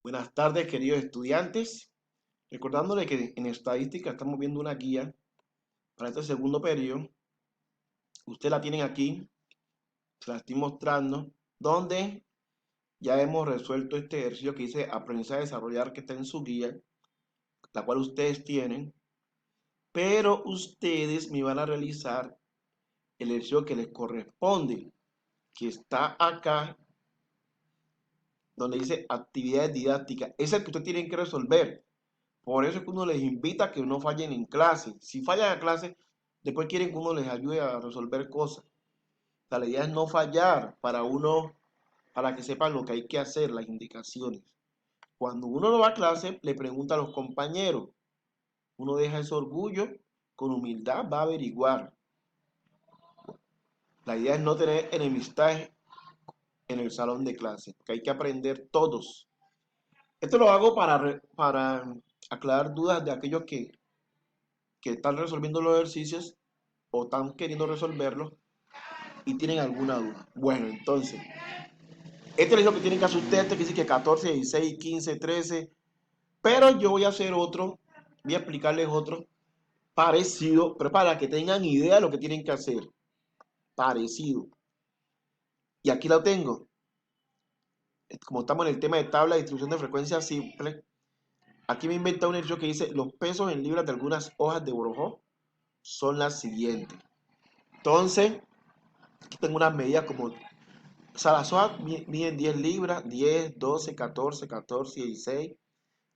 Buenas tardes, queridos estudiantes. Recordándole que en estadística estamos viendo una guía para este segundo periodo. Ustedes la tienen aquí, se la estoy mostrando, donde ya hemos resuelto este ejercicio que dice aprendizaje a desarrollar, que está en su guía, la cual ustedes tienen, pero ustedes me van a realizar el ejercicio que les corresponde, que está acá, donde dice actividades didácticas. Es el que ustedes tienen que resolver. Por eso es que uno les invita a que no fallen en clase. Si fallan en clase, después quieren que uno les ayude a resolver cosas. O sea, la idea es no fallar para que sepan lo que hay que hacer, las indicaciones. Cuando uno no va a clase, le pregunta a los compañeros. Uno deja ese orgullo, con humildad va a averiguar. La idea es no tener enemistades en el salón de clase, porque hay que aprender todos. Esto lo hago para aclarar dudas de aquellos que están resolviendo los ejercicios o están queriendo resolverlos y tienen alguna duda. Bueno, entonces, este es lo que tienen que hacer ustedes, este que dice que 14, 16, 15, 13, pero yo voy a hacer otro, voy a explicarles otro parecido, pero para que tengan idea de lo que tienen que hacer, parecido. Y aquí lo tengo, como estamos en el tema de tabla de distribución de frecuencia simple, aquí me he inventado un ejercicio que dice, los pesos en libras de algunas hojas de borojó son las siguientes. Entonces, aquí tengo unas medidas como, o sea, las hojas miden 10 libras, 10, 12, 14, 14, 16.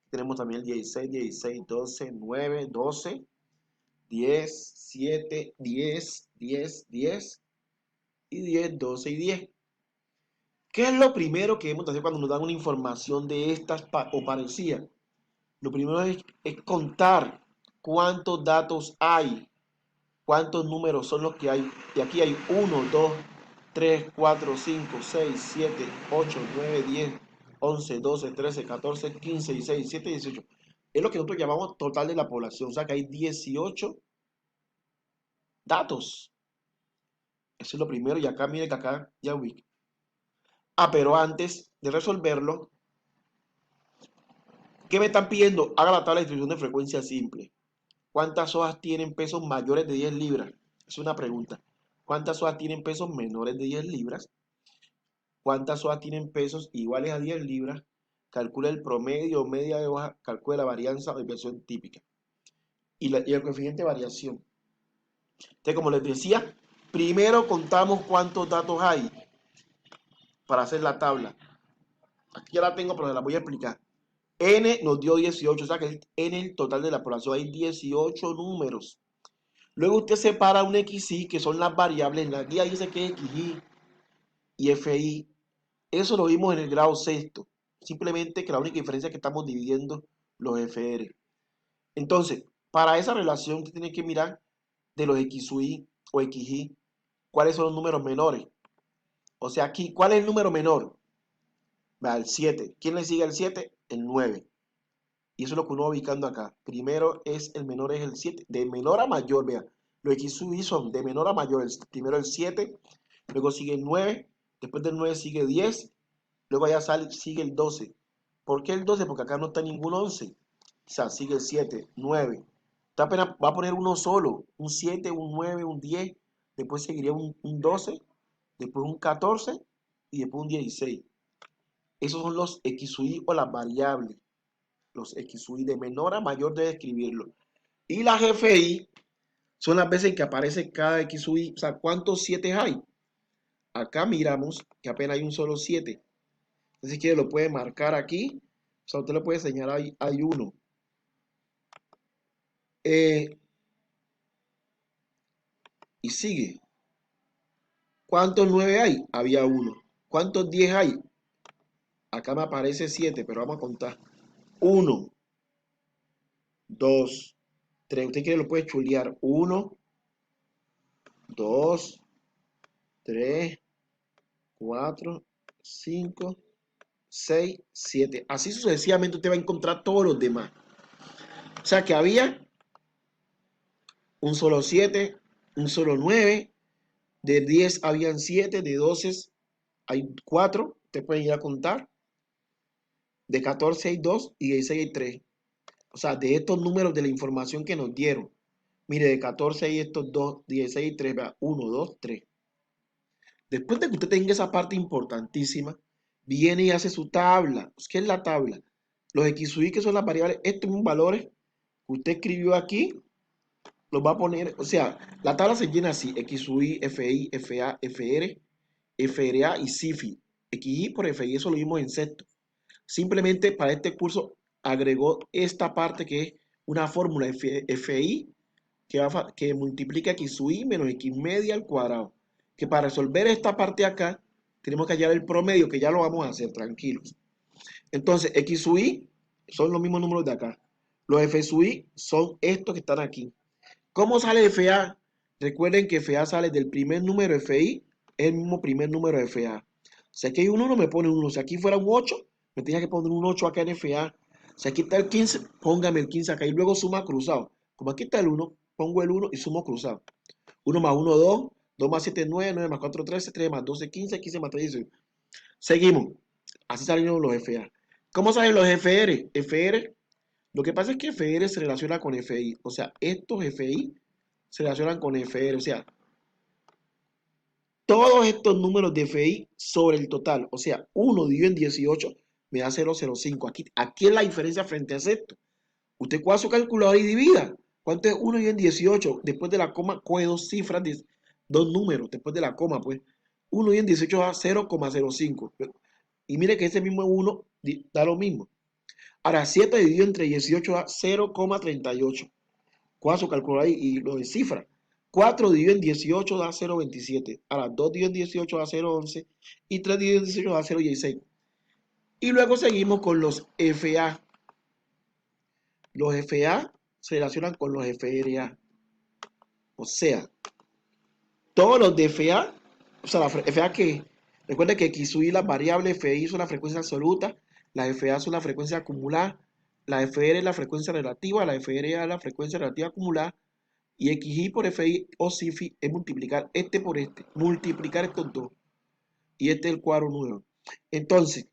Tenemos también el 16, 16, 12, 9, 12, 10, 7, 10, 10, 10 y 10, 12 y 10. ¿Qué es lo primero que debemos hacer cuando nos dan una información de estas o parecida? Lo primero es contar cuántos datos hay, cuántos números son los que hay. Y aquí hay 1, 2, 3, 4, 5, 6, 7, 8, 9, 10, 11, 12, 13, 14, 15, 16, 17, 18. Es lo que nosotros llamamos total de la población. O sea que hay 18 datos. Eso es lo primero. Y acá, miren que acá ya ubiqué. Pero antes de resolverlo, ¿qué me están pidiendo? Haga la tabla de distribución de frecuencia simple. ¿Cuántas hojas tienen pesos mayores de 10 libras? Es una pregunta. ¿Cuántas hojas tienen pesos menores de 10 libras? ¿Cuántas hojas tienen pesos iguales a 10 libras? Calcula el promedio o media de hoja, calcula la varianza o desviación típica. Y el coeficiente de variación. Entonces, como les decía, primero contamos cuántos datos hay para hacer la tabla. Aquí ya la tengo, pero se la voy a explicar. N nos dio 18, o sea que en el total de la población hay 18 números. Luego usted separa un XY, que son las variables. En la guía dice que es XY y FI. Eso lo vimos en el grado sexto. Simplemente que la única diferencia es que estamos dividiendo los FR. Entonces, para esa relación usted tiene que mirar de los XY o XY, cuáles son los números menores. O sea, aquí, ¿cuál es el número menor? Vea, el 7. ¿Quién le sigue al 7? El 9. Y eso es lo que uno va ubicando acá. Primero es el menor, es el 7. De menor a mayor, vea. Los XY son de menor a mayor. Primero el 7, luego sigue el 9, después del 9 sigue 10, luego allá sigue el 12. ¿Por qué el 12? Porque acá no está ningún 11. O sea, sigue el 7, 9. Usted apenas va a poner uno solo. Un 7, un 9, un 10. Después seguiría un 12, después un 14 y después un 16. Esos son los XY o las variables. Los XY de menor a mayor debe escribirlo. Y las GFI son las veces que aparece cada XY. O sea, ¿cuántos 7 hay? Acá miramos que apenas hay un solo 7. Entonces, si quiere, lo puede marcar aquí. O sea, usted lo puede señalar, hay uno. Y sigue. ¿Cuántos 9 hay? Había uno. ¿Cuántos 10 hay? Acá me aparece 7, pero vamos a contar. 1, 2, 3. Usted quiere, lo puede chulear. 1, 2, 3, 4, 5, 6, 7. Así sucesivamente usted va a encontrar todos los demás. O sea que había un solo 7, un solo 9, de 10 habían 7, de 12 hay 4, usted puede ir a contar. de 14 hay 2 y de 16 hay 3. O sea, de estos números de la información que nos dieron. Mire, de 14 hay estos 2, 16 y 3, vea, 1, 2, 3. Después de que usted tenga esa parte importantísima, viene y hace su tabla. ¿Qué es la tabla? Los X sub i, que son las variables, estos son valores que usted escribió aquí, los va a poner, o sea, la tabla se llena así: X sub i, FI, FA, FR, FRA y CIFI. XI por FI, eso lo vimos en sexto. Simplemente para este curso agregó esta parte que es una fórmula FI que multiplica X sub i menos X media al cuadrado. Que para resolver esta parte de acá, tenemos que hallar el promedio, que ya lo vamos a hacer, tranquilos. Entonces, X sub i son los mismos números de acá. Los F sub i son estos que están aquí. ¿Cómo sale FA? Recuerden que FA sale del primer número FI, el mismo primer número de FA. Si aquí hay un 1, me pone un 1. Si aquí fuera un 8, me tenía que poner un 8 acá en FA. Si aquí está el 15, póngame el 15 acá y luego suma cruzado. Como aquí está el 1, pongo el 1 y sumo cruzado. 1 más 1, 2, 2 más 7, 9, 9 más 4, 13, 3 más 12, 15, 15 más 3, 18. Seguimos. Así salieron los FA. ¿Cómo salen los FR? FR, lo que pasa es que FR se relaciona con FI. O sea, estos FI se relacionan con FR. O sea, todos estos números de FI sobre el total. O sea, 1 dividido en 18 me da 0,05. Aquí es la diferencia frente a esto. Usted coja su calculadora y divida. ¿Cuánto es 1 dividido en 18? Después de la coma, coge dos cifras, dos números. Después de la coma, pues. 1 dividido en 18 da 0,05. Y mire que ese mismo 1 da lo mismo. Ahora, 7 dividido entre 18 da 0,38. Coja su calculadora y lo descifra. 4 dividido en 18 da 0,27. Ahora, 2 dividido en 18 da 0,11. Y 3 dividido en 18 da 0,16. Y luego seguimos con los FA. Los FA se relacionan con los FRA. O sea, todos los de FA, o sea, la FA que, recuerden que X sub i, las variables FI son la frecuencia absoluta, las FA son la frecuencia acumulada, la FR es la frecuencia relativa, la FRA es la frecuencia relativa acumulada, y XI por FI o CIFI es multiplicar este por este, multiplicar estos dos, y este es el cuadro nuevo. Entonces,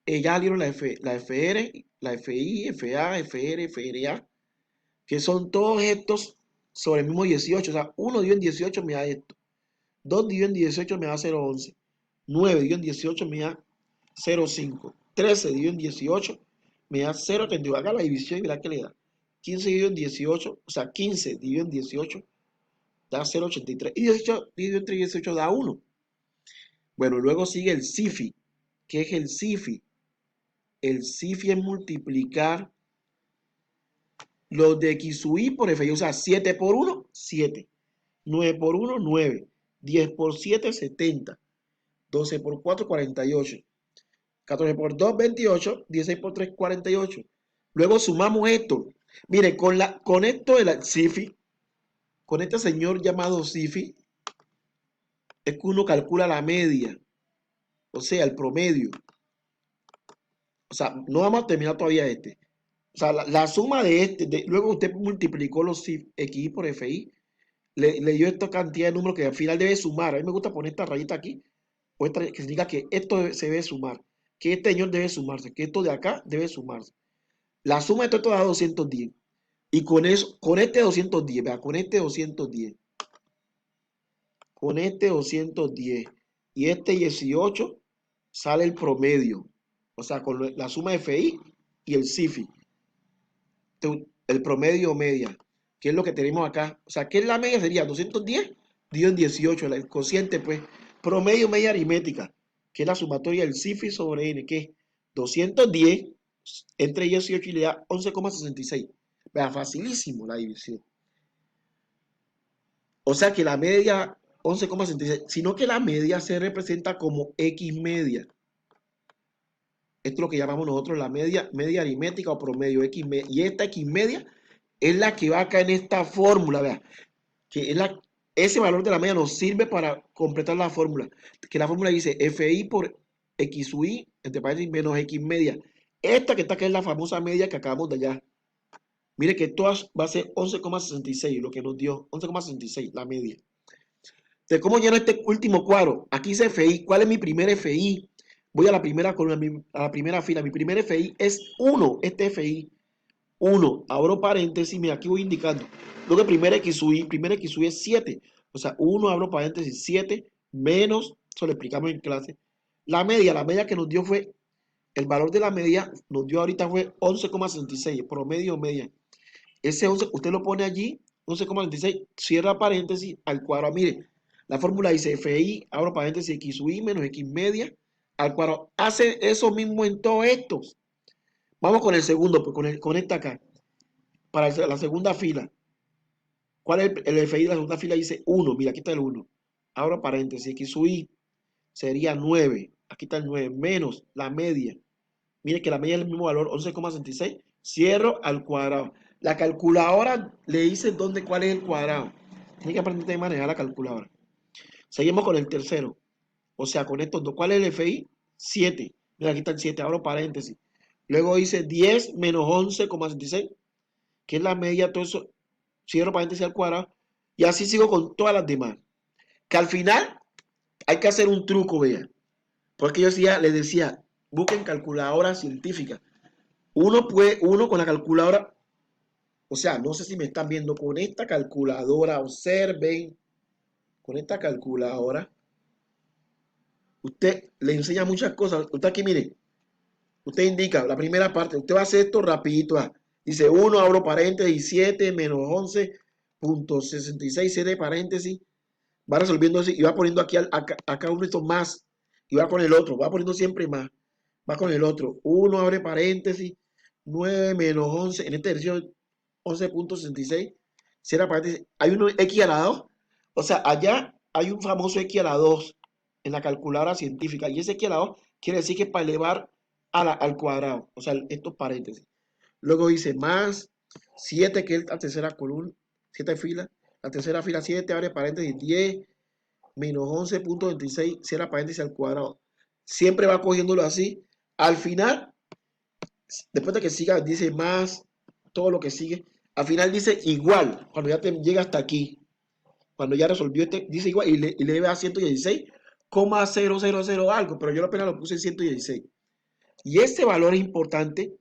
ya salieron la FR, la FI, FA, FR, FRA, que son todos estos sobre el mismo 18. O sea, 1 dividido en 18 me da esto. 2 dividido en 18 me da 0,11. 9 dividido en 18 me da 0,5. 13 dividido en 18 me da 0,32. Haga la división y verá que le da. 15 dividido en 18, o sea, 15 dividido en 18 da 0,83. Y 18 dividido entre 18 da 1. Bueno, luego sigue el CIFI. ¿Qué es el CIFI? El CIFI es multiplicar los de X sub i por FI. O sea, 7 por 1, 7. 9 por 1, 9. 10 por 7, 70. 12 por 4, 48. 14 por 2, 28. 16 por 3, 48. Luego sumamos esto. Mire, con esto de la CIFI, con este señor llamado CIFI, es que uno calcula la media. O sea, el promedio. O sea, no vamos a terminar todavía este. O sea, la suma de este, luego usted multiplicó los X por FI, le dio esta cantidad de números que al final debe sumar. A mí me gusta poner esta rayita aquí, o esta, que significa que esto se debe sumar, que este señor debe sumarse, que esto de acá debe sumarse. La suma de todo esto da 210. Y con eso, con este 210, vea, con este 210, y este 18, sale el promedio. O sea, con la suma de FI y el CIFI. El promedio media, que es lo que tenemos acá. O sea, ¿qué es la media? Sería 210 dividido en 18, el cociente, pues, promedio media aritmética, que es la sumatoria del CIFI sobre N, que es 210 entre 18 y le da 11,66. Vea, facilísimo la división. O sea que la media 11,66, sino que la media se representa como X media. Esto es lo que llamamos nosotros la media aritmética o promedio X media. Y esta X media es la que va acá en esta fórmula, vea, que es ese valor de la media nos sirve para completar la fórmula, que la fórmula dice FI por X sub i, entre paréntesis, menos X media. Esta que está acá es la famosa media que acabamos de hallar. Mire que esto va a ser 11,66, lo que nos dio, 11,66, la media. Entonces, ¿cómo lleno este último cuadro? Aquí dice FI. ¿Cuál es mi primer FI? Voy a la primera columna, a la primera fila. Mi primer FI es 1, este FI. 1, abro paréntesis, mira, aquí voy indicando. Luego primer XUI es 7. O sea, 1, abro paréntesis, 7, menos, eso lo explicamos en clase. La media que nos dio fue, el valor de la media nos dio ahorita fue 11,66, promedio media. Ese 11, usted lo pone allí, 11,66, cierra paréntesis al cuadrado. Mire, la fórmula dice FI, abro paréntesis, XUI menos X media al cuadrado. Hace eso mismo en todos estos. Vamos con el segundo, pues con esta acá. Para la segunda fila. ¿Cuál es el FI de la segunda fila? Dice 1. Mira, aquí está el 1. Abro paréntesis. XUI sería 9. Aquí está el 9. Menos la media. Mire que la media es el mismo valor, 11,66. Cierro al cuadrado. La calculadora le dice cuál es el cuadrado. Tiene que aprender a manejar la calculadora. Seguimos con el tercero. O sea, con estos dos. ¿Cuál es el FI? 7. Mira, aquí está el 7. Abro paréntesis. Luego dice 10 menos 11,66, que es la media, todo eso, cierro paréntesis al cuadrado, y así sigo con todas las demás. Que al final hay que hacer un truco, vean. Porque yo les decía, busquen calculadora científica. Uno con la calculadora, o sea, no sé si me están viendo, con esta calculadora, observen, con esta calculadora, usted le enseña muchas cosas. Usted aquí, mire, usted indica la primera parte, usted va a hacer esto rapidito. Dice 1, abro paréntesis, 7 menos 11,66, cierre paréntesis, va resolviendo así y va poniendo aquí acá uno de estos más y va con el otro, va poniendo siempre más, va con el otro. 1, abre paréntesis, 9 menos 11, en este ejercicio 11,66, cierra paréntesis, hay uno X a la 2, o sea, allá hay un famoso X a la 2 en la calculadora científica y ese X a la 2 quiere decir que es para elevar al cuadrado, o sea, estos paréntesis. Luego dice más 7, que es la tercera columna, 7 filas. La tercera fila 7, abre paréntesis 10, menos 11,26, cierra paréntesis al cuadrado. Siempre va cogiéndolo así. Al final, después de que siga, dice más, todo lo que sigue. Al final dice igual, cuando ya llega hasta aquí. Cuando ya resolvió este, dice igual y le va a 116,000 algo, pero yo apenas lo puse en 116. Y este valor es importante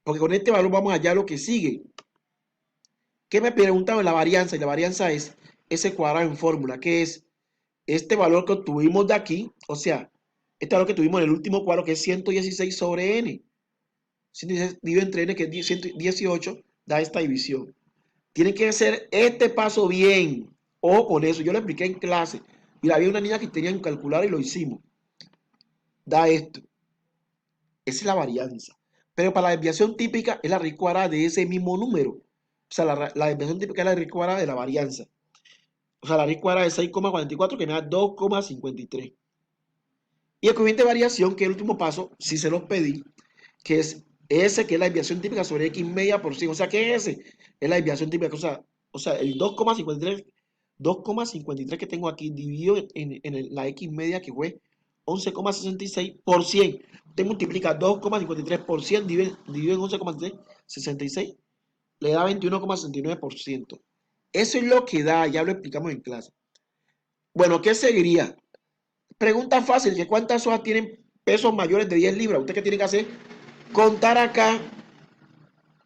porque con este valor vamos allá a lo que sigue. ¿Qué me preguntaban? La varianza, y la varianza es ese cuadrado en fórmula, que es este valor que obtuvimos de aquí, o sea, este valor que tuvimos en el último cuadro, que es 116 sobre n. 116 dividido entre n, que es 118, da esta división. Tienen que hacer este paso bien. Ojo con eso, yo lo expliqué en clase. Y había una niña que tenía que calcular y lo hicimos. Da esto. Esa es la varianza. Pero para la desviación típica es la raíz cuadrada de ese mismo número. O sea, la desviación típica es la raíz cuadrada de la varianza. O sea, la raíz cuadrada de 6,44 que me da 2,53. Y el coeficiente de variación, que es el último paso, si se los pedí, que es ese, que es la desviación típica sobre X media por 100. O sea, ¿qué es ese? Es la desviación típica. O sea el 2,53 que tengo aquí dividido en la X media, que fue 11,66 por 100. Usted multiplica 2,53 por 100 dividido en 11,66, le da 21,69%. Eso es lo que da, ya lo explicamos en clase. Bueno, ¿qué seguiría? Pregunta fácil, que ¿cuántas hojas tienen pesos mayores de 10 libras? ¿Usted qué tiene que hacer? Contar acá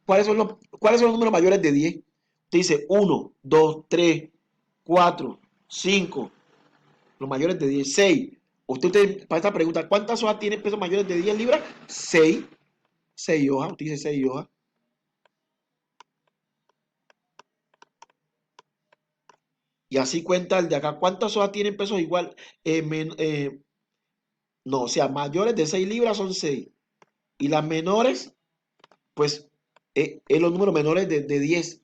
cuáles son los números mayores de 10. Usted dice 1, 2, 3, 4, 5, los mayores de 10, 6. Usted para esta pregunta, ¿cuántas hojas tienen pesos mayores de 10 libras? 6. 6 hojas, usted dice 6 hojas. Y así cuenta el de acá. ¿Cuántas hojas tienen pesos igual? No, o sea, mayores de 6 libras son 6. Y las menores, pues, es los números menores de 10.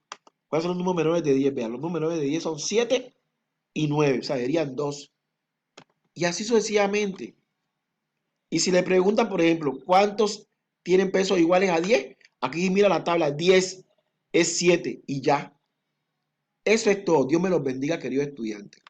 ¿Cuáles son los números menores de 10? Vean, los números menores de 10 son 7 y 9. O sea, serían 2. Y así sucesivamente. Y si le preguntan, por ejemplo, ¿cuántos tienen pesos iguales a 10? Aquí mira la tabla, 10 es 7 y ya. Eso es todo. Dios me los bendiga, queridos estudiantes.